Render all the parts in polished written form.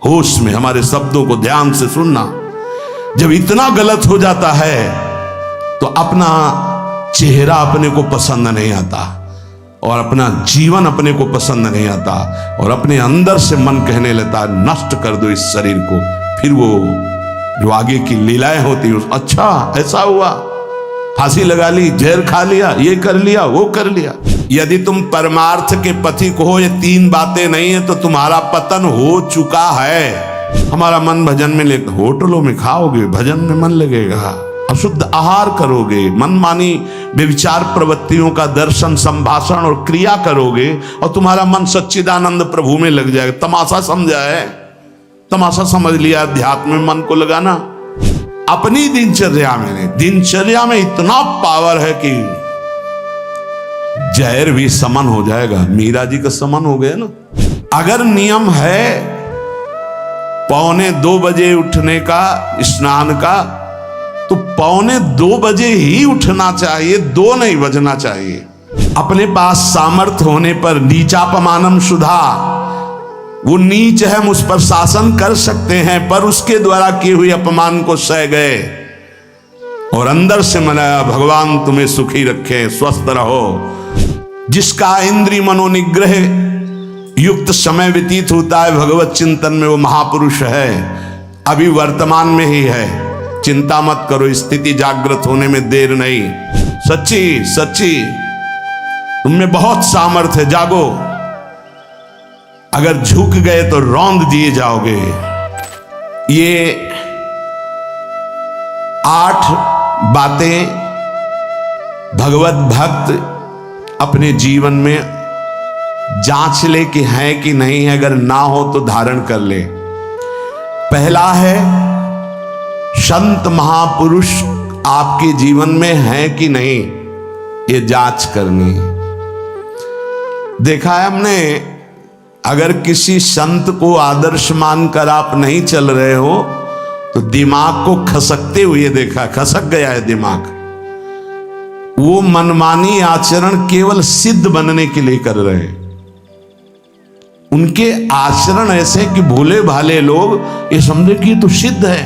होश में हमारे शब्दों को ध्यान से सुनना। जब इतना गलत हो जाता है तो अपना चेहरा अपने को पसंद नहीं आता और अपना जीवन अपने को पसंद नहीं आता और अपने अंदर से मन कहने लगता है नष्ट कर दो इस शरीर को। फिर वो जो आगे की लीलाएं होती है, अच्छा ऐसा हुआ, फांसी लगा ली, जहर खा लिया, ये कर लिया, वो कर लिया। यदि तुम परमार्थ के पथिक हो, ये तीन बातें नहीं है तो तुम्हारा पतन हो चुका है। हमारा मन भजन में ले, होटलों में खाओगे, भजन में मन लगेगा, अशुद्ध आहार करोगे, मनमानी व्यभिचार प्रवृत्तियों का दर्शन, संभाषण और क्रिया करोगे और तुम्हारा मन सच्चिदानंद प्रभु में लग जाएगा। तमाशा समझा है, तमाशा समझ लिया अध्यात्म में मन को लगाना। अपनी दिनचर्या में, दिनचर्या में इतना पावर है कि जहर भी समन हो जाएगा। मीरा जी का समन हो गया ना। अगर नियम है 1:45 बजे उठने का, स्नान का, तो 1:45 बजे ही उठना चाहिए, 2 नहीं बजना चाहिए। अपने पास सामर्थ्य होने पर नीचापमानम सुधा, वो नीच है, हम उस पर शासन कर सकते हैं, पर उसके द्वारा किए हुए अपमान को सह गए और अंदर से मनाया भगवान तुम्हें सुखी रखे, स्वस्थ रहो। जिसका इंद्रिय मनोनिग्रह युक्त समय व्यतीत होता है भगवत चिंतन में, वो महापुरुष है। अभी वर्तमान में ही है, चिंता मत करो, स्थिति जागृत होने में देर नहीं। सच्ची सच्ची तुमने बहुत सामर्थ्य है, जागो। अगर झुक गए तो रौंद दिए जाओगे। ये 8 बातें भगवत भक्त अपने जीवन में जांच ले कि है कि नहीं है, अगर ना हो तो धारण कर ले। पहला है, संत महापुरुष आपके जीवन में है कि नहीं, ये जांच करनी। देखा है हमने, अगर किसी संत को आदर्श मानकर आप नहीं चल रहे हो तो दिमाग को खसकते हुए देखा, खसक गया है दिमाग। वो मनमानी आचरण केवल सिद्ध बनने के लिए कर रहे हैं। उनके आचरण ऐसे कि भोले भाले लोग ये समझे कि ये तो सिद्ध है।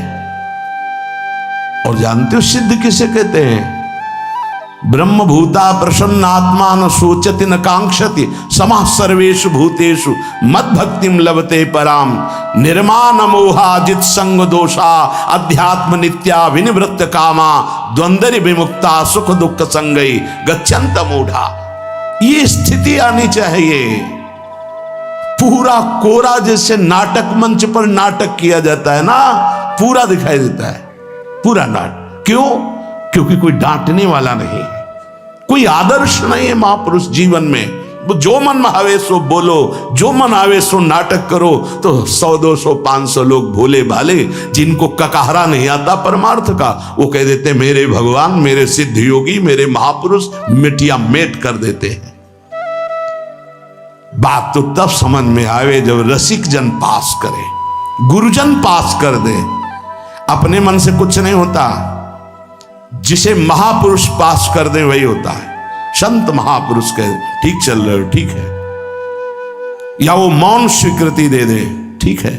और जानते हो सिद्ध किसे कहते हैं? ब्रह्म भूता प्रसन्नात्मा न सोचति न कांक्षति समः सर्वेषु भूतेषु मद भक्तिम लभते पराम निर्माण मोहाजित संग दोषा अध्यात्म नित्या विनिवृत्त कामा द्वंद्व विमुक्ता सुख दुख संगई गच्छन्त मूढ़ा। ये स्थिति आनी चाहिए। पूरा कोरा जैसे नाटक मंच पर नाटक किया जाता है ना, पूरा दिखाई देता है, पूरा नाटक। क्यों? क्योंकि कोई डांटने वाला नहीं, कोई आदर्श नहीं है महापुरुष जीवन में। जो मन में आवे सो बोलो, जो मन आवे सो नाटक करो, तो 100 200 500 लोग भोले भाले जिनको ककहरा नहीं आता परमार्थ का, वो कह देते मेरे भगवान, मेरे सिद्ध योगी, मेरे महापुरुष मिटिया मेट कर देते हैं। बात तो तब समझ में आवे जब रसिक जन पास करे, गुरुजन पास कर दे। अपने मन से कुछ नहीं होता, जिसे महापुरुष पास कर दे वही होता है। संत महापुरुष कहे ठीक चल रहे हो, ठीक है, या वो मौन स्वीकृति दे दे, ठीक है।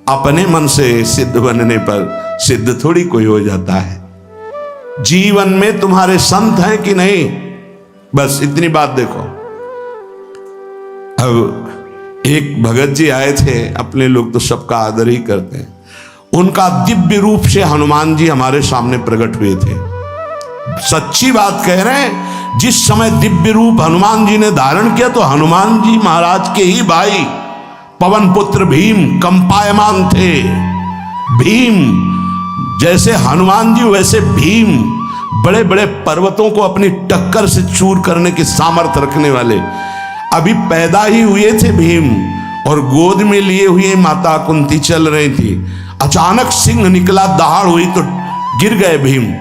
अपने मन से सिद्ध बनने पर सिद्ध थोड़ी कोई हो जाता है। जीवन में तुम्हारे संत हैं कि नहीं, बस इतनी बात देखो। अब एक भगत जी आए थे, अपने लोग तो सबका आदर ही करते हैं। उनका दिव्य रूप से हनुमान जी हमारे सामने प्रकट हुए थे। सच्ची बात कह रहे हैं, जिस समय दिव्य रूप हनुमान जी ने धारण किया तो हनुमान जी महाराज के ही भाई पवन पुत्र भीम कंपायमान थे। भीम जैसे हनुमान जी वैसे भीम, बड़े बड़े पर्वतों को अपनी टक्कर से चूर करने की सामर्थ्य रखने वाले। अभी पैदा ही हुए थे भीम और गोद में लिए हुए माता कुंती चल रही थी। अचानक सिंह निकला, दहाड़ हुई तो गिर गए भीम।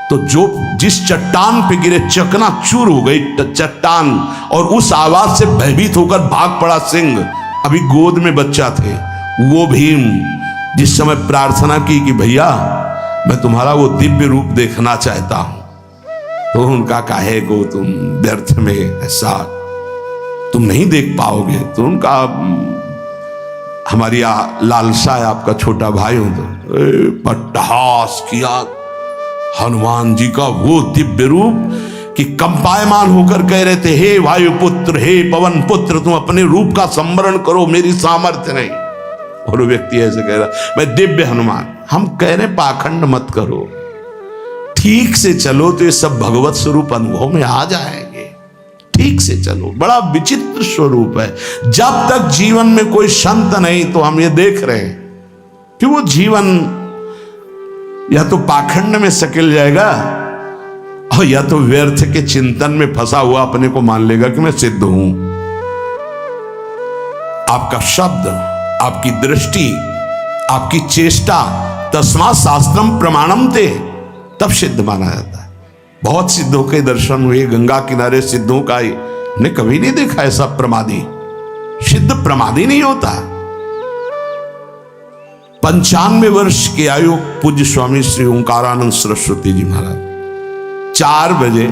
तो जो जिस चट्टान पे गिरे चकना चूर हो गई चट्टान, और उस आवाज से भयभीत होकर भाग पड़ा सिंह। अभी गोद में बच्चा थे वो भीम, जिस समय प्रार्थना की कि भैया मैं तुम्हारा वो दिव्य रूप देखना चाहता हूं, तो उनका काहे को तुम व्यर्थ में ऐसा तुम नहीं देख पाओगे। तो उनका हमारी लालसा है आपका छोटा भाई हो तो पट्टहास किया हनुमान जी का वो दिव्य रूप कि कंपायमान होकर कह रहे थे, हे वायुपुत्र, हे पवन पुत्र, तुम अपने रूप का स्मरण करो, मेरी सामर्थ्य नहीं। और वो व्यक्ति ऐसे कह रहा, मैं दिव्य हनुमान। हम कह रहे पाखंड मत करो, ठीक से चलो तो ये सब भगवत स्वरूप अनुभव में आ जाएंगे। ठीक से चलो, बड़ा विचित्र स्वरूप है। जब तक जीवन में कोई संत नहीं तो हम ये देख रहे हैं कि वो जीवन या तो पाखंड में सकिल जाएगा और या तो व्यर्थ के चिंतन में फंसा हुआ अपने को मान लेगा कि मैं सिद्ध हूं। आपका शब्द, आपकी दृष्टि, आपकी चेष्टा, तस्मात् शास्त्रम प्रमाणम ते, तब सिद्ध माना जाता है। बहुत सिद्धों के दर्शन हुए, गंगा किनारे सिद्धों का ने कभी नहीं देखा ऐसा प्रमादी। सिद्ध प्रमादी नहीं होता। 95 वर्ष की आयु पूज्य स्वामी श्री ओंकारानंद सरस्वती जी महाराज 4 बजे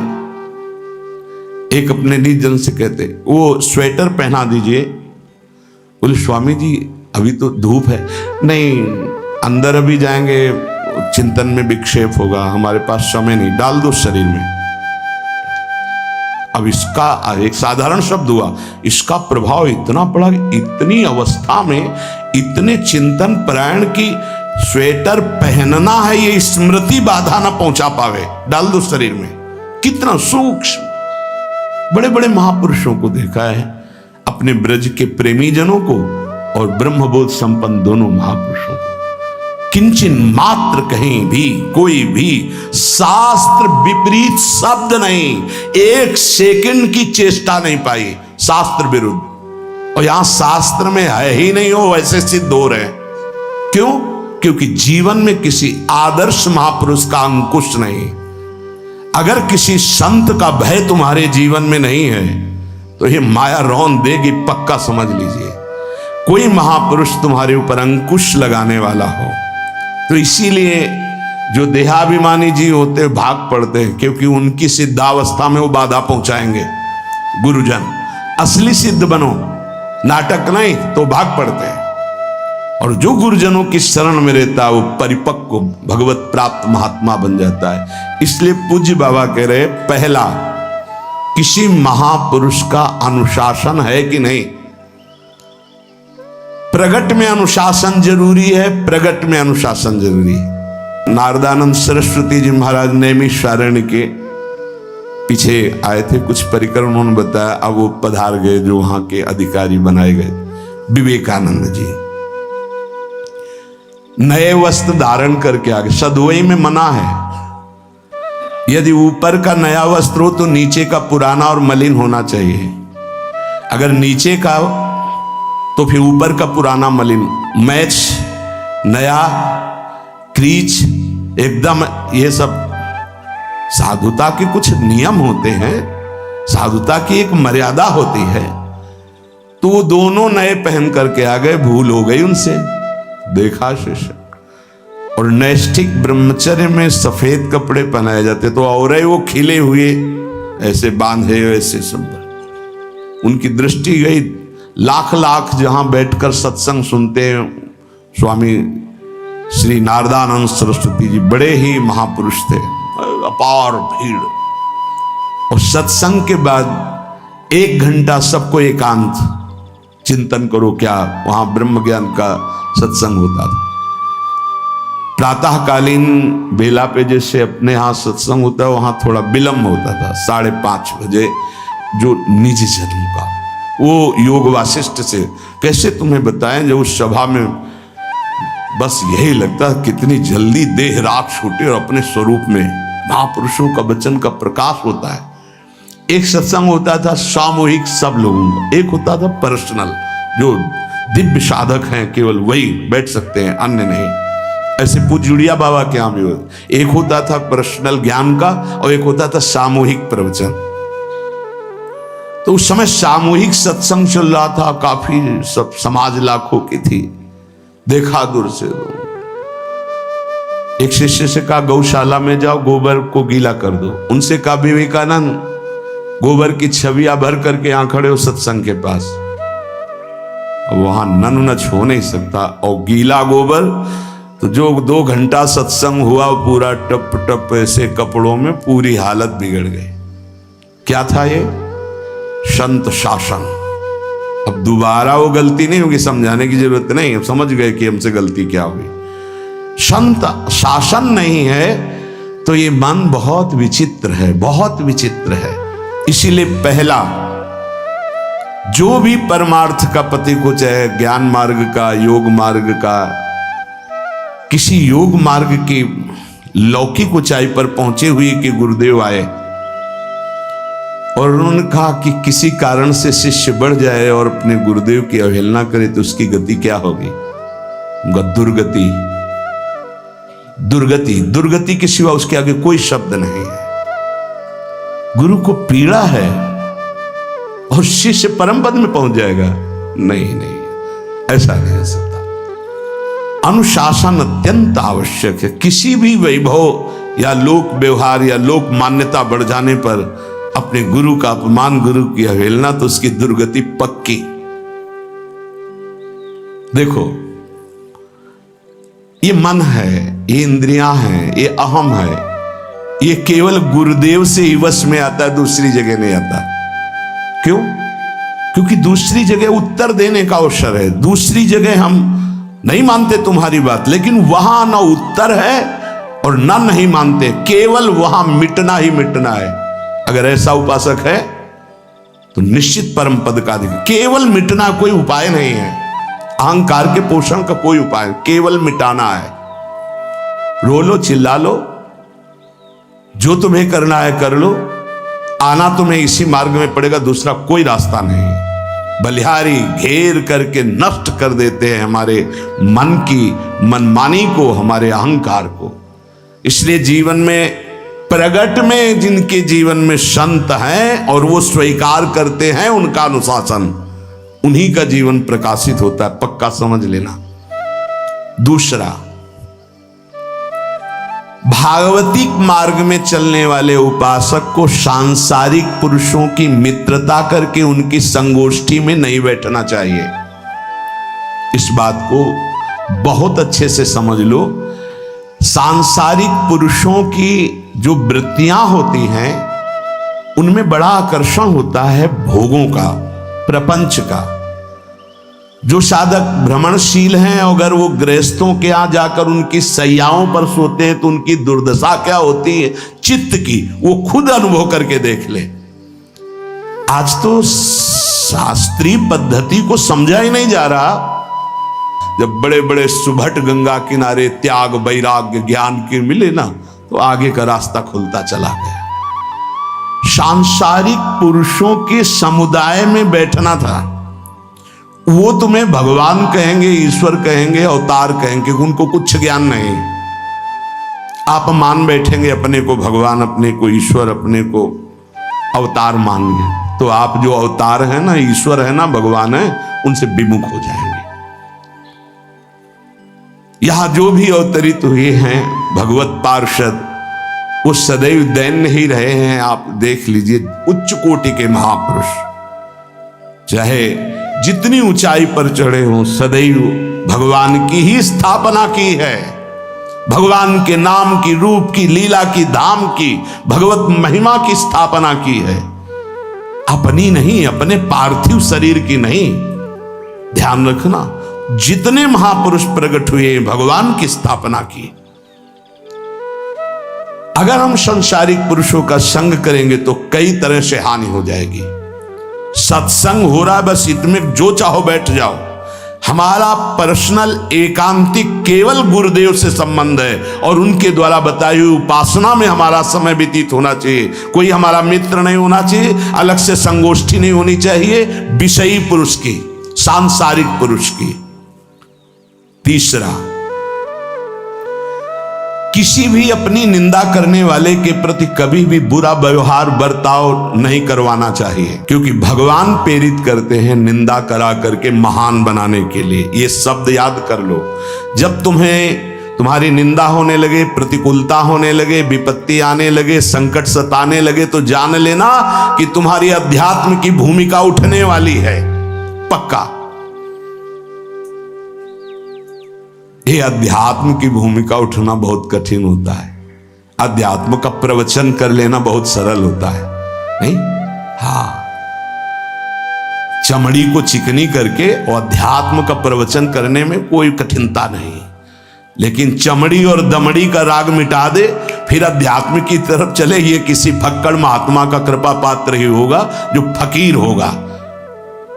एक अपने निज जन से कहते, वो स्वेटर पहना दीजिए। बोले स्वामी जी अभी तो धूप है। नहीं, अंदर अभी जाएंगे, चिंतन में विक्षेप होगा, हमारे पास समय नहीं, डाल दो शरीर में। अब इसका एक साधारण शब्द हुआ, इसका प्रभाव इतना पड़ा, इतनी अवस्था में इतने चिंतन परायण की स्वेटर पहनना है ये स्मृति बाधा ना पहुंचा पावे, डाल दो शरीर में। कितना सूक्ष्म। बड़े बड़े महापुरुषों को देखा है, अपने ब्रज के प्रेमी जनों को और ब्रह्मबोध संपन्न दोनों महापुरुषों को, किंचन मात्र कहीं भी कोई भी शास्त्र विपरीत शब्द नहीं, 1 सेकंड की चेष्टा नहीं पाई शास्त्र विरुद्ध। और यहां शास्त्र में है ही नहीं, हो वैसे सिद्ध हो रहे। क्यों? क्योंकि जीवन में किसी आदर्श महापुरुष का अंकुश नहीं। अगर किसी संत का भय तुम्हारे जीवन में नहीं है तो ये माया रौन देगी, पक्का समझ लीजिए। कोई महापुरुष तुम्हारे ऊपर अंकुश लगाने वाला हो तो इसीलिए जो देहाभिमानी जी होते भाग पड़ते हैं, क्योंकि उनकी सिद्धावस्था में वो बाधा पहुंचाएंगे गुरुजन। असली सिद्ध बनो, नाटक नहीं, तो भाग पड़ते हैं। और जो गुरुजनों की शरण में रहता है वो परिपक्व भगवत प्राप्त महात्मा बन जाता है। इसलिए पूज्य बाबा कह रहे, पहला, किसी महापुरुष का अनुशासन है कि नहीं। प्रगट में अनुशासन जरूरी है, प्रगट में अनुशासन जरूरी है। नारदानंद सरस्वती जी महाराज नैमिषारण्य के पीछे आए थे, कुछ परिक्रम उन्होंने बताया। अब वो पधार गए जो वहां के अधिकारी बनाए गए, विवेकानंद जी। नए वस्त्र धारण करके आगे, सदवई में मना है। यदि ऊपर का नया वस्त्र हो तो नीचे का पुराना और मलिन होना चाहिए। अगर नीचे का तो फिर ऊपर का पुराना मलिन, मैच नया, क्रीच एकदम, ये सब साधुता के कुछ नियम होते हैं, साधुता की एक मर्यादा होती है। तो वो दोनों नए पहन करके आ गए, भूल हो गई उनसे, देखा शिष्य। और नैष्ठिक ब्रह्मचर्य में सफेद कपड़े पहनाए जाते तो और वो खिले हुए ऐसे बांधे ऐसे सब। उनकी दृष्टि गई, लाख लाख जहां बैठकर सत्संग सुनते हैं स्वामी श्री नारदानंद सरस्वती जी, बड़े ही महापुरुष थे, अपार भीड़। और सत्संग के बाद 1 घंटा सबको एकांत चिंतन करो। क्या वहां ब्रह्म ज्ञान का सत्संग होता था। प्रातःकालीन बेला पे जैसे अपने यहाँ सत्संग होता है, वहां थोड़ा विलंब होता था, 5:30 बजे। जो निज जन्म का वो योग वासिष्ठ से कैसे तुम्हें बताएं, जब उस सभा में बस यही लगता कितनी जल्दी देह राख छूटे और अपने स्वरूप में महापुरुषों का वचन का प्रकाश होता है। एक सत्संग होता था सामूहिक सब लोगों का, एक होता था पर्सनल, जो दिव्य साधक हैं केवल वही बैठ सकते हैं, अन्य नहीं। ऐसे पूज्य बाबा के यहाँ भी एक होता था पर्सनल ज्ञान का और एक होता था सामूहिक प्रवचन। तो उस समय सामूहिक सत्संग चल रहा था, काफी सब समाज लाखों की थी, देखा दूर से। एक शिष्य से कहा गौशाला में जाओ, गोबर को गीला कर दो। उनसे कहा विवेकानंद गोबर की छवियां भर करके यहां खड़े हो सत्संग के पास। वहां नन नच हो नहीं सकता। और गीला गोबर तो जो 2 घंटा सत्संग हुआ पूरा टप टप ऐसे कपड़ों में पूरी हालत बिगड़ गई। क्या था ये? संत शासन। अब दोबारा वो गलती नहीं होगी, समझाने की जरूरत नहीं, अब समझ गए कि हमसे गलती क्या हुई। संत शासन नहीं है तो ये मन बहुत विचित्र है, बहुत विचित्र है। इसीलिए पहला जो भी परमार्थ का पति को, चाहे ज्ञान मार्ग का, योग मार्ग का, किसी योग मार्ग की लौकिक ऊंचाई पर पहुंचे हुए कि गुरुदेव आए और उन्होंने कहा कि किसी कारण से शिष्य बढ़ जाए और अपने गुरुदेव की अवहेलना करे तो उसकी गति क्या होगी? दुर्गति। दुर्गति, दुर्गति के सिवा उसके आगे कोई शब्द नहीं है। गुरु को पीड़ा है और शिष्य परम पद में पहुंच जाएगा? नहीं नहीं, ऐसा नहीं हो सकता। अनुशासन अत्यंत आवश्यक है। किसी भी वैभव या लोक व्यवहार या लोक मान्यता बढ़ जाने पर अपने गुरु का अपमान, गुरु की अवहेलना, तो उसकी दुर्गति पक्की। देखो, ये मन है, ये इंद्रियां हैं, ये अहम है, ये केवल गुरुदेव से ही वश में आता है, दूसरी जगह नहीं आता। क्यों? क्योंकि दूसरी जगह उत्तर देने का अवसर है। दूसरी जगह हम नहीं मानते तुम्हारी बात, लेकिन वहां ना उत्तर है और ना नहीं मानते, केवल वहां मिटना ही मिटना है। अगर ऐसा उपासक है तो निश्चित परम पद का अधिकार। केवल मिटना कोई उपाय नहीं है, अहंकार के पोषण का कोई उपाय, केवल मिटाना है। रो लो, चिल्ला लो, जो तुम्हें करना है कर लो, आना तुम्हें इसी मार्ग में पड़ेगा, दूसरा कोई रास्ता नहीं। बलिहारी घेर करके नष्ट कर देते हैं हमारे मन की मनमानी को, हमारे अहंकार को। इसलिए जीवन में प्रगट में जिनके जीवन में संत हैं और वो स्वीकार करते हैं उनका अनुशासन, उन्हीं का जीवन प्रकाशित होता है, पक्का समझ लेना। दूसरा, भागवतिक मार्ग में चलने वाले उपासक को सांसारिक पुरुषों की मित्रता करके उनकी संगोष्ठी में नहीं बैठना चाहिए। इस बात को बहुत अच्छे से समझ लो। सांसारिक पुरुषों की जो वृत्तियां होती हैं उनमें बड़ा आकर्षण होता है भोगों का, प्रपंच का। जो साधक भ्रमणशील हैं, अगर वो गृहस्थों के यहां जाकर उनकी सैयाओं पर सोते हैं तो उनकी दुर्दशा क्या होती है चित्त की, वो खुद अनुभव करके देख ले। आज तो शास्त्रीय पद्धति को समझा ही नहीं जा रहा। जब बड़े बड़े सुभट गंगा किनारे त्याग, वैराग्य, ज्ञान के मिले ना, तो आगे का रास्ता खुलता चला गया। सांसारिक पुरुषों के समुदाय में बैठना था। वो तुम्हें भगवान कहेंगे, ईश्वर कहेंगे, अवतार कहेंगे, उनको कुछ ज्ञान नहीं। आप मान बैठेंगे अपने को भगवान, अपने को ईश्वर, अपने को अवतार मानेंगे, तो आप जो अवतार है ना, ईश्वर है ना, भगवान है, उनसे विमुख हो जाएंगे। यहां जो भी अवतरित हुए हैं भगवत पार्षद, वो सदैव दैन्य ही रहे हैं। आप देख लीजिए, उच्च कोटि के महापुरुष चाहे जितनी ऊंचाई पर चढ़े हों, सदैव भगवान की ही स्थापना की है। भगवान के नाम की, रूप की, लीला की, धाम की, भगवत महिमा की स्थापना की है, अपनी नहीं, अपने पार्थिव शरीर की नहीं। ध्यान रखना, जितने महापुरुष प्रकट हुए भगवान की स्थापना की। अगर हम संसारिक पुरुषों का संग करेंगे तो कई तरह से हानि हो जाएगी। सत्संग हो रहा है, बस इतने जो चाहो बैठ जाओ। हमारा पर्सनल एकांतिक केवल गुरुदेव से संबंध है और उनके द्वारा बताई हुई उपासना में हमारा समय व्यतीत होना चाहिए। कोई हमारा मित्र नहीं होना चाहिए, अलग से संगोष्ठी नहीं होनी चाहिए विषयी पुरुष की, सांसारिक पुरुष की। तीसरा, किसी भी अपनी निंदा करने वाले के प्रति कभी भी बुरा व्यवहार बर्ताव नहीं करवाना चाहिए, क्योंकि भगवान प्रेरित करते हैं निंदा करा करके महान बनाने के लिए। ये शब्द याद कर लो। जब तुम्हारी निंदा होने लगे, प्रतिकूलता होने लगे, विपत्ति आने लगे, संकट सताने लगे, तो जान लेना कि तुम्हारी अध्यात्म की भूमिका उठने वाली है, पक्का। ये अध्यात्म की भूमिका उठना बहुत कठिन होता है। अध्यात्म का प्रवचन कर लेना बहुत सरल होता है, नहीं? हाँ, चमड़ी को चिकनी करके और अध्यात्म का प्रवचन करने में कोई कठिनता नहीं, लेकिन चमड़ी और दमड़ी का राग मिटा दे फिर अध्यात्म की तरफ चले, ये किसी फक्कड़ महात्मा का कृपा पात्र ही होगा जो फकीर होगा,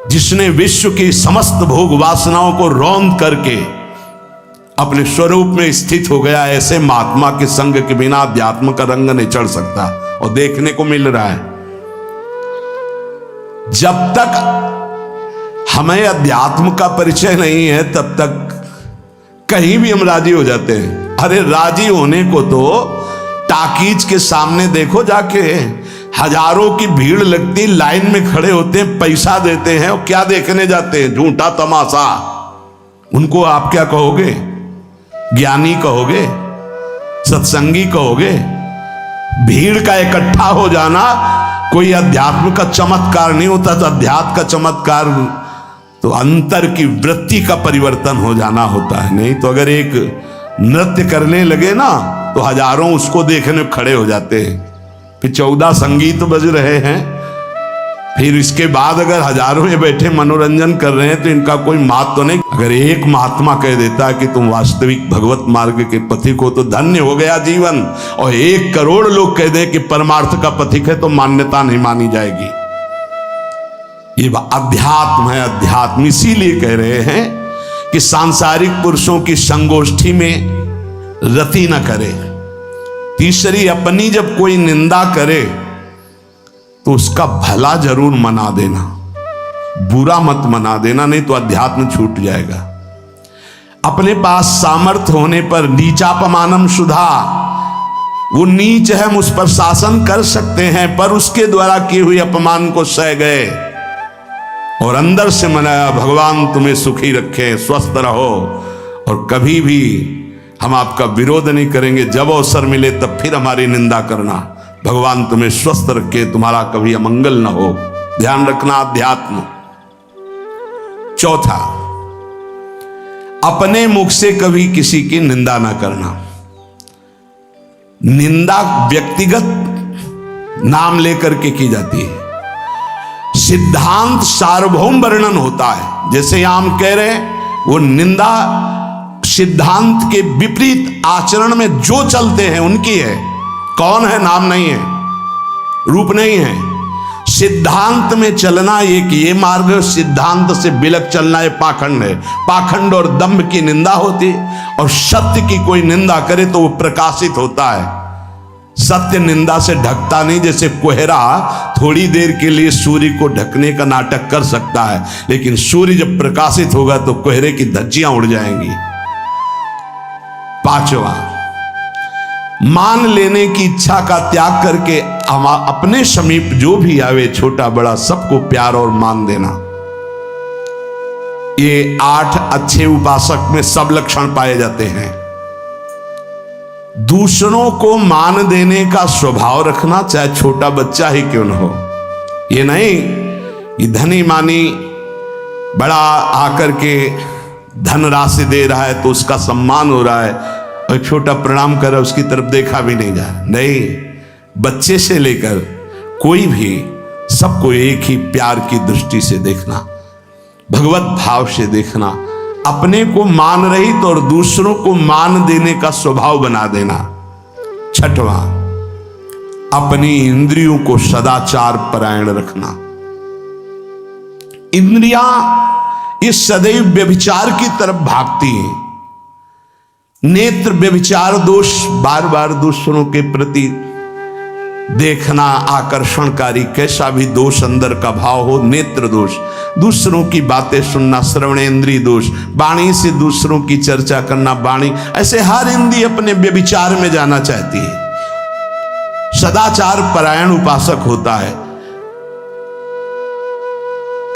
जिसने विश्व की समस्त भोग वासनाओं को रौंद करके अपने स्वरूप में स्थित हो गया। ऐसे महात्मा के संग के बिना अध्यात्म का रंग नहीं चढ़ सकता, और देखने को मिल रहा है। जब तक हमें अध्यात्म का परिचय नहीं है तब तक कहीं भी हम राजी हो जाते हैं। अरे राजी होने को तो टाकीज के सामने देखो जाके, हजारों की भीड़ लगती, लाइन में खड़े होते हैं, पैसा देते हैं, और क्या देखने जाते हैं? झूठा तमाशा। उनको आप क्या कहोगे? ज्ञानी कहोगे? सत्संगी कहोगे? भीड़ का इकट्ठा हो जाना कोई अध्यात्म का चमत्कार नहीं होता। तो अध्यात्म का चमत्कार तो अंतर की वृत्ति का परिवर्तन हो जाना होता है। नहीं तो अगर एक नृत्य करने लगे ना तो हजारों उसको देखने खड़े हो जाते हैं। फिर 14 संगीत बज रहे हैं, फिर इसके बाद अगर हजारों में बैठे मनोरंजन कर रहे हैं तो इनका कोई मात तो नहीं। अगर एक महात्मा कह देता है कि तुम वास्तविक भगवत मार्ग के पथिक हो तो धन्य हो गया जीवन, और 1 करोड़ लोग कह दे कि परमार्थ का पथिक है तो मान्यता नहीं मानी जाएगी। ये अध्यात्म है। अध्यात्म इसीलिए कह रहे हैं कि सांसारिक पुरुषों की संगोष्ठी में रति न करे। तीसरी, अपनी जब कोई निंदा करे तो उसका भला जरूर मना देना, बुरा मत मना देना, नहीं तो अध्यात्म छूट जाएगा। अपने पास सामर्थ्य होने पर नीचापमानम सुधा, वो नीच है, हम उस पर शासन कर सकते हैं, पर उसके द्वारा किए हुए अपमान को सह गए और अंदर से मनाया, भगवान तुम्हें सुखी रखे, स्वस्थ रहो, और कभी भी हम आपका विरोध नहीं करेंगे। जब अवसर मिले तब फिर हमारी निंदा करना, भगवान तुम्हें स्वस्थ रखे, तुम्हारा कभी अमंगल न हो। ध्यान रखना अध्यात्म। चौथा, अपने मुख से कभी किसी की निंदा ना करना। निंदा व्यक्तिगत नाम लेकर के की जाती है, सिद्धांत सार्वभौम वर्णन होता है। जैसे यहां हम कह रहे हैं, वो निंदा सिद्धांत के विपरीत आचरण में जो चलते हैं उनकी है। कौन है? नाम नहीं है, रूप नहीं है। सिद्धांत में चलना एक ये मार्ग, सिद्धांत से बिलक चलना ये पाखंड है। पाखंड और दंभ की निंदा होती, और सत्य की कोई निंदा करे तो वो प्रकाशित होता है। सत्य निंदा से ढकता नहीं। जैसे कोहरा थोड़ी देर के लिए सूर्य को ढकने का नाटक कर सकता है, लेकिन सूर्य जब प्रकाशित होगा तो कोहरे की धज्जियां उड़ जाएंगी। पांचवा, मान लेने की इच्छा का त्याग करके हम अपने समीप जो भी आवे, छोटा बड़ा सबको प्यार और मान देना। ये 8 अच्छे उपासक में सब लक्षण पाए जाते हैं। दूसरों को मान देने का स्वभाव रखना, चाहे छोटा बच्चा ही क्यों न हो। ये नहीं कि धनी मानी बड़ा आकर के धन राशि दे रहा है तो उसका सम्मान हो रहा है, और छोटा प्रणाम कर रहा है उसकी तरफ देखा भी नहीं जा। नहीं, बच्चे से लेकर कोई भी सबको एक ही प्यार की दृष्टि से देखना, भगवत भाव से देखना, अपने को मान रहित और दूसरों को मान देने का स्वभाव बना देना। छठवां, अपनी इंद्रियों को सदाचार परायण रखना। इंद्रियां ये सदैव व्यभिचार की तरफ भागती हैं। नेत्र व्यभिचार दोष, बार बार दूसरों के प्रति देखना आकर्षणकारी, कैसा भी दोष अंदर का भाव हो, नेत्र दोष। दूसरों की बातें सुनना, श्रवणेंद्रिय दोष। वाणी से दूसरों की चर्चा करना, वाणी, ऐसे हर इंद्रिय अपने व्यभिचार में जाना चाहती है। सदाचार परायण उपासक होता है।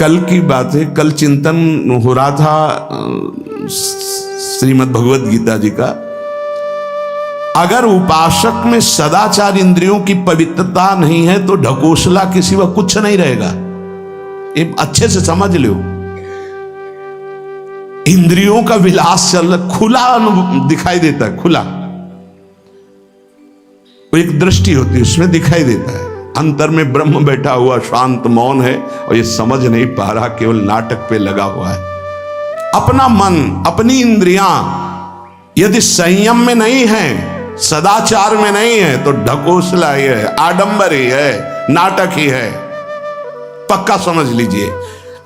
कल की बात है, कल चिंतन हो रहा था श्रीमद् भगवत गीता जी का। अगर उपासक में सदाचार इंद्रियों की पवित्रता नहीं है तो ढकोसला के सिवा कुछ नहीं रहेगा। ये अच्छे से समझ लो। इंद्रियों का विलास चल रहा, खुला अनुभव दिखाई देता है, खुला। वो एक दृष्टि होती है, उसमें दिखाई देता है अंतर में ब्रह्म बैठा हुआ शांत मौन है और ये समझ नहीं पा रहा, केवल नाटक पे लगा हुआ है। अपना मन, अपनी इंद्रियां यदि संयम में नहीं है, सदाचार में नहीं है, तो ढकोसला ही है, आडंबर ही है, नाटक ही है, पक्का समझ लीजिए।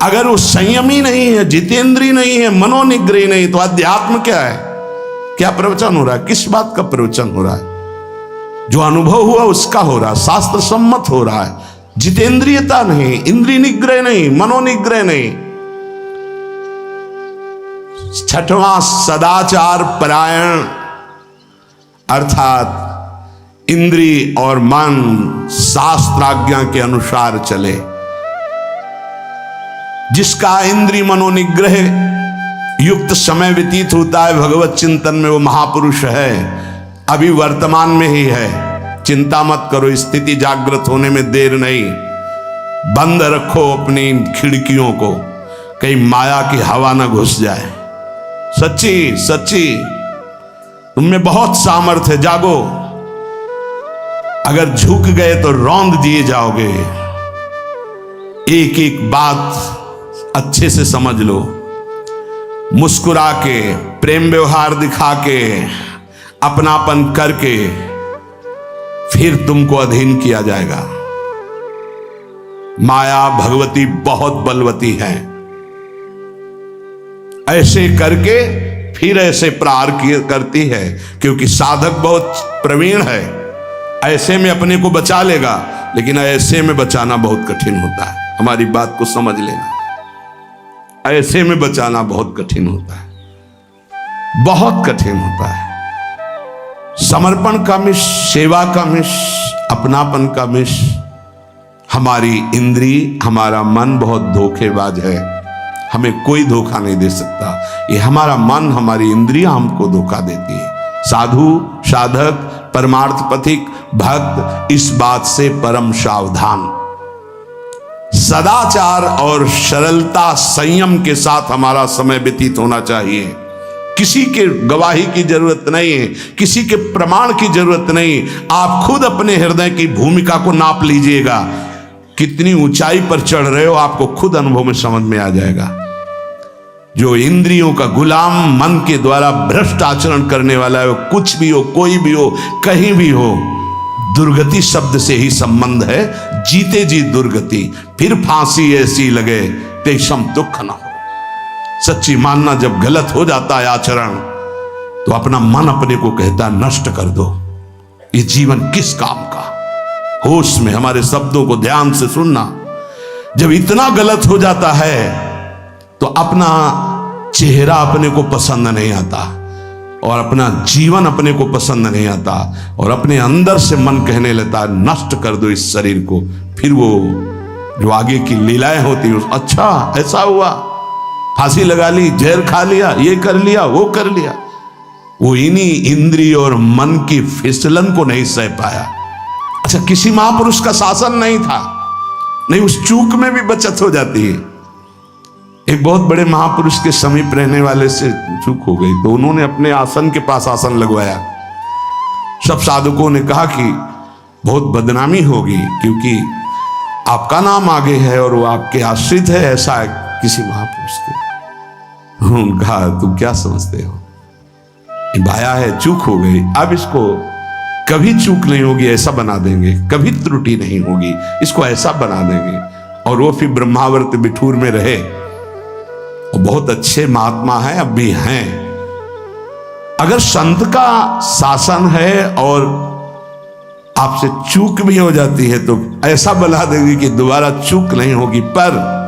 अगर वो संयमी नहीं है, जितेंद्रीय नहीं है, मनोनिग्रही नहीं, तो अध्यात्म क्या है? क्या प्रवचन हो रहा है? किस बात का प्रवचन हो रहा है? जो अनुभव हुआ उसका हो रहा है, शास्त्र सम्मत हो रहा है। जितेंद्रियता नहीं, इंद्रिय निग्रह नहीं, मनोनिग्रह नहीं। छठवां सदाचार परायण, अर्थात इंद्रिय और मन शास्त्राज्ञा के अनुसार चले। जिसका इंद्रिय मनोनिग्रह युक्त समय व्यतीत होता है भगवत चिंतन में, वो महापुरुष है। अभी वर्तमान में ही है, चिंता मत करो, स्थिति जागृत होने में देर नहीं। बंद रखो अपनी खिड़कियों को, कहीं माया की हवा ना घुस जाए। सच्ची सच्ची तुममें बहुत सामर्थ्य है, जागो। अगर झुक गए तो रौंद दिए जाओगे। एक एक बात अच्छे से समझ लो, मुस्कुरा के, प्रेम व्यवहार दिखा के, अपनापन करके फिर तुमको अधीन किया जाएगा। माया भगवती बहुत बलवती है, ऐसे करके फिर ऐसे प्रहार करती है, क्योंकि साधक बहुत प्रवीण है। ऐसे में अपने को बचा लेगा, लेकिन ऐसे में बचाना बहुत कठिन होता है। हमारी बात को समझ लेना, ऐसे में बचाना बहुत कठिन होता है, बहुत कठिन होता है। समर्पण का मिश, सेवा का मिश, अपनापन का मिश। हमारी इंद्री, हमारा मन बहुत धोखेबाज है, हमें कोई धोखा नहीं दे सकता। ये हमारा मन, हमारी इंद्रियां हमको धोखा देती है। साधु, साधक, परमार्थ पथिक, भक्त इस बात से परम सावधान। सदाचार और सरलता, संयम के साथ हमारा समय व्यतीत होना चाहिए। किसी के गवाही की जरूरत नहीं है, किसी के प्रमाण की जरूरत नहीं। आप खुद अपने हृदय की भूमिका को नाप लीजिएगा, कितनी ऊंचाई पर चढ़ रहे हो आपको खुद अनुभव में समझ में आ जाएगा। जो इंद्रियों का गुलाम, मन के द्वारा भ्रष्ट आचरण करने वाला है, वो कुछ भी हो, कोई भी हो, कहीं भी हो, दुर्गति शब्द से ही संबंध है। जीते जी दुर्गति, फिर फांसी ऐसी लगे तेषम दुख न हो। सच्ची मानना, जब गलत हो जाता है आचरण, तो अपना मन अपने को कहता है नष्ट कर दो, ये जीवन किस काम का। होश में हमारे शब्दों को ध्यान से सुनना। जब इतना गलत हो जाता है तो अपना चेहरा अपने को पसंद नहीं आता, और अपना जीवन अपने को पसंद नहीं आता, और अपने अंदर से मन कहने लगता है नष्ट कर दो इस शरीर को। फिर वो जो आगे की लीलाएं होती, अच्छा ऐसा हुआ, फांसी लगा ली, जहर खा लिया, ये कर लिया, वो कर लिया। वो इन्हीं इंद्रिय और मन की फिसलन को नहीं सह पाया। अच्छा, किसी महापुरुष का शासन नहीं था, नहीं, उस चूक में भी बचत हो जाती है। एक बहुत बड़े महापुरुष के समीप रहने वाले से चूक हो गई, तो उन्होंने अपने आसन के पास आसन लगवाया। सब साधुकों ने कहा कि बहुत बदनामी होगी, क्योंकि आपका नाम आगे है और वो आपके आश्रित है, ऐसा है किसी महापुरुष के। उन्होंने कहा तुम क्या समझते हो, भाया है, चूक हो गई, अब इसको कभी चूक नहीं होगी ऐसा बना देंगे, कभी त्रुटि नहीं होगी, इसको ऐसा बना देंगे। और वो फिर ब्रह्मावर्त बिठूर में रहे, और बहुत अच्छे महात्मा हैं, अब भी हैं। अगर संत का शासन है और आपसे चूक भी हो जाती है तो ऐसा बना देंगे कि दोबारा चूक नहीं होगी। पर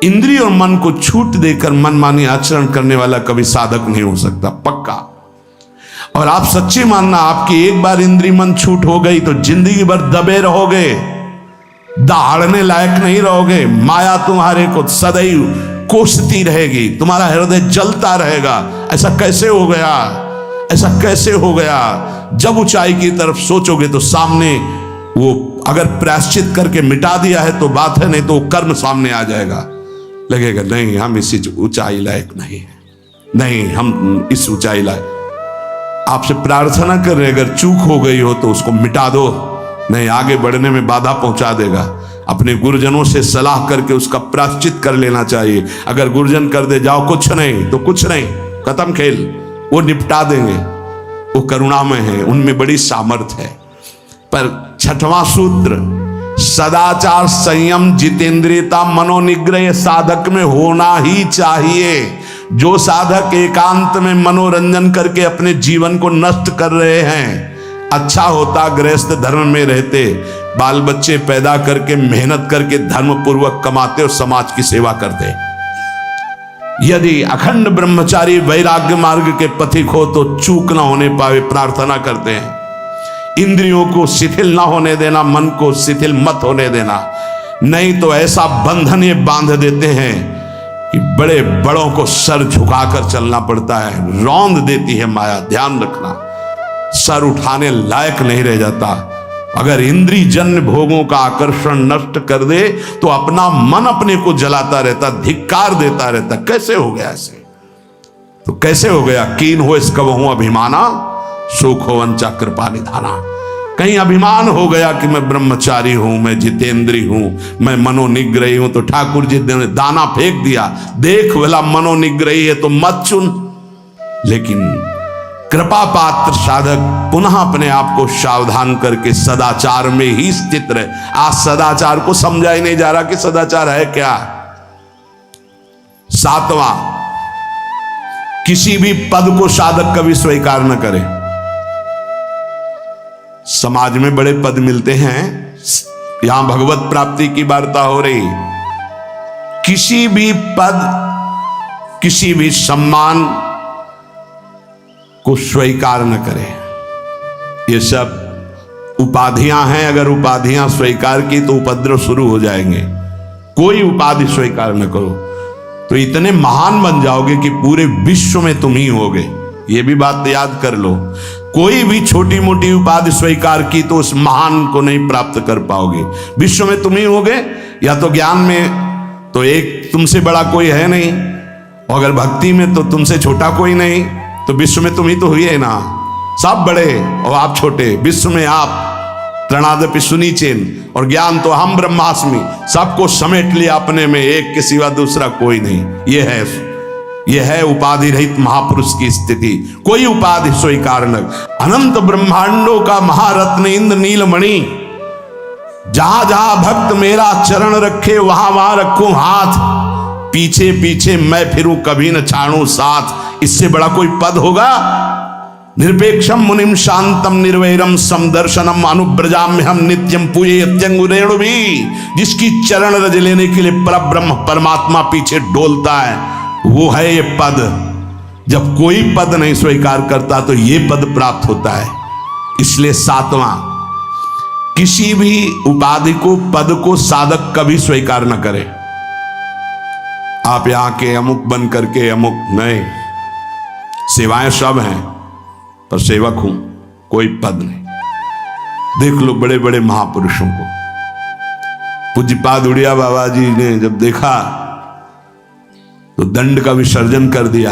इंद्रिय और मन को छूट देकर मनमानी आचरण करने वाला कभी साधक नहीं हो सकता, पक्का। और आप सच्ची मानना, आपकी एक बार इंद्रिय मन छूट हो गई तो जिंदगी भर दबे रहोगे, दहाड़ने लायक नहीं रहोगे। माया तुम्हारे को सदैव कोसती रहेगी, तुम्हारा हृदय जलता रहेगा। ऐसा कैसे हो गया, ऐसा कैसे हो गया। जब ऊंचाई की तरफ सोचोगे तो सामने वो, अगर प्रायश्चित करके मिटा दिया है तो बात है, नहीं तो कर्म सामने आ जाएगा। लगेगा नहीं हम इस ऊंचाई लायक नहीं है, नहीं हम इस ऊंचाई लायक। आपसे प्रार्थना कर रहे, अगर चूक हो गई हो तो उसको मिटा दो, नहीं आगे बढ़ने में बाधा पहुंचा देगा। अपने गुरुजनों से सलाह करके उसका प्रायश्चित कर लेना चाहिए। अगर गुरुजन कर दे जाओ कुछ नहीं तो कुछ नहीं, खत्म खेल, वो निपटा देंगे, वो करुणामय है, उनमें बड़ी सामर्थ्य है। पर छठवां सूत्र, सदाचार, संयम, जितेंद्रियता, मनोनिग्रह साधक में होना ही चाहिए। जो साधक एकांत में मनोरंजन करके अपने जीवन को नष्ट कर रहे हैं, अच्छा होता गृहस्थ धर्म में रहते, बाल बच्चे पैदा करके मेहनत करके धर्म पूर्वक कमाते और समाज की सेवा करते। यदि अखंड ब्रह्मचारी वैराग्य मार्ग के पथिक हो तो चूक ना होने पावे प्रार्थना करते हैं। इंद्रियों को शिथिल ना होने देना, मन को शिथिल मत होने देना, नहीं तो ऐसा बंधन ये बांध देते हैं कि बड़े बड़ों को सर झुकाकर चलना पड़ता है, रौंद देती है माया। ध्यान रखना, सर उठाने लायक नहीं रह जाता। अगर इंद्रिय जन्य भोगों का आकर्षण नष्ट कर दे तो अपना मन अपने को जलाता रहता, धिक्कार देता रहता। कैसे हो गया ऐसे? तो कैसे हो गया? कीन हो इसका वहू अभिमाना, सुख हो वंचा कृपा निधाना। कहीं अभिमान हो गया कि मैं ब्रह्मचारी हूं, मैं जितेंद्री हूं, मैं मनोनिग्रही हूं, तो ठाकुर जी ने दाना फेंक दिया, देख भला मनोनिग्रही है तो मत चुन। लेकिन कृपा पात्र साधक पुनः अपने आप को सावधान करके सदाचार में ही स्थित रहे। आज सदाचार को समझा ही नहीं जा रहा कि सदाचार है क्या। सातवां, किसी भी पद को साधक कभी स्वीकार न करे। समाज में बड़े पद मिलते हैं, यहां भगवत प्राप्ति की वार्ता हो रही। किसी भी पद, किसी भी सम्मान को स्वीकार न करें। ये सब उपाधियां हैं, अगर उपाधियां स्वीकार की तो उपद्रव शुरू हो जाएंगे। कोई उपाधि स्वीकार न करो तो इतने महान बन जाओगे कि पूरे विश्व में तुम ही होगे। ये भी बात याद कर लो, कोई भी छोटी मोटी उपाधि स्वीकार की तो उस महान को नहीं प्राप्त कर पाओगे। विश्व में तुम ही होगे, या तो ज्ञान में तो एक तुमसे बड़ा कोई है नहीं, और अगर भक्ति में तो तुमसे छोटा कोई नहीं, तो विश्व में तुम ही तो हुई है ना। सब बड़े और आप छोटे, विश्व में आप त्रणादपि सुनीचेन, और ज्ञान तो हम ब्रह्मास्मि, सबको समेट लिया अपने में, एक के सिवा दूसरा कोई नहीं। ये है उपाधि रहित महापुरुष की स्थिति। कोई उपाधि स्वीकार न। अनंत ब्रह्मांडों का महारत्न इंद्र नीलमणि, जहां जहां भक्त मेरा चरण रखे वहां वहां रखूं हाथ, पीछे पीछे मैं फिरूं कभी न छाड़ूं साथ। इससे बड़ा कोई पद होगा? निरपेक्षम मुनिम शांतम निर्वैरम समदर्शनम अनुब्रजाम्य हम नित्यम पूये यत्यंगुरेणु भी। जिसकी चरण रज लेने के लिए परब्रह्म परमात्मा पीछे डोलता है, वो है ये पद। जब कोई पद नहीं स्वीकार करता तो ये पद प्राप्त होता है। इसलिए सातवां, किसी भी उपाधि को, पद को साधक कभी स्वीकार न करे। आप यहां के अमुक बन करके अमुक नहीं, सेवाएं सब हैं पर सेवक हूं, कोई पद नहीं। देख लो बड़े बड़े महापुरुषों को। पूज्यपाद उड़िया बाबा जी ने जब देखा तो दंड का विसर्जन कर दिया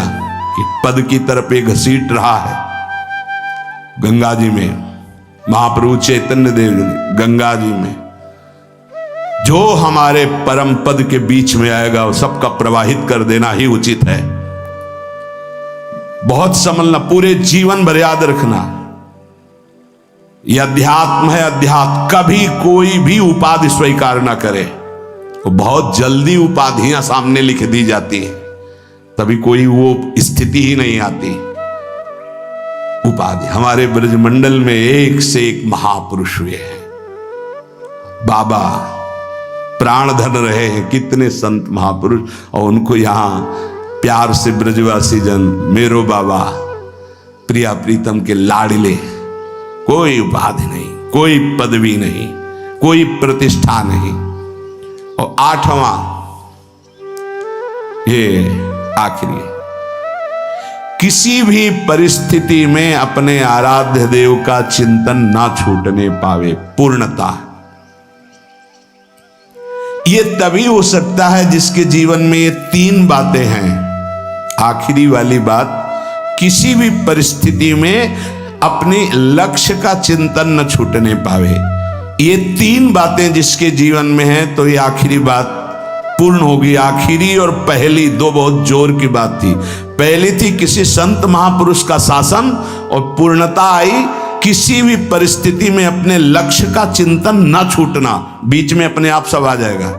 कि पद की तरफ एक घसीट रहा है। गंगा जी में महाप्रभु चैतन्य देव ने गंगा जी में जो हमारे परम पद के बीच में आएगा वो सबका प्रवाहित कर देना ही उचित है। बहुत समझना, पूरे जीवन भर याद रखना, यह अध्यात्म है। अध्यात्म कभी कोई भी उपाधि स्वीकार ना करे। तो बहुत जल्दी उपाधियां सामने लिख दी जाती है, तभी कोई वो स्थिति ही नहीं आती। उपाधि हमारे ब्रजमंडल में एक से एक महापुरुष हुए हैं। बाबा प्राण धन रहे हैं, कितने संत महापुरुष, और उनको यहां प्यार से ब्रजवासी जन मेरो बाबा प्रिया प्रीतम के लाडले। कोई उपाधि नहीं, कोई पदवी नहीं, कोई प्रतिष्ठा नहीं। और आठवां, ये आखिरी, किसी भी परिस्थिति में अपने आराध्य देव का चिंतन ना छूटने पावे, पूर्णता। ये तभी हो सकता है जिसके जीवन में ये तीन बातें हैं। आखिरी वाली बात, किसी भी परिस्थिति में अपने लक्ष्य का चिंतन न छूटने पावे। ये तीन बातें जिसके जीवन में हैं तो ये आखिरी बात पूर्ण होगी। आखिरी और पहली दो बहुत जोर की बात थी। पहली थी किसी संत महापुरुष का शासन, और पूर्णता आई किसी भी परिस्थिति में अपने लक्ष्य का चिंतन न छूटना। बीच में अपने आप सब आ जाएगा।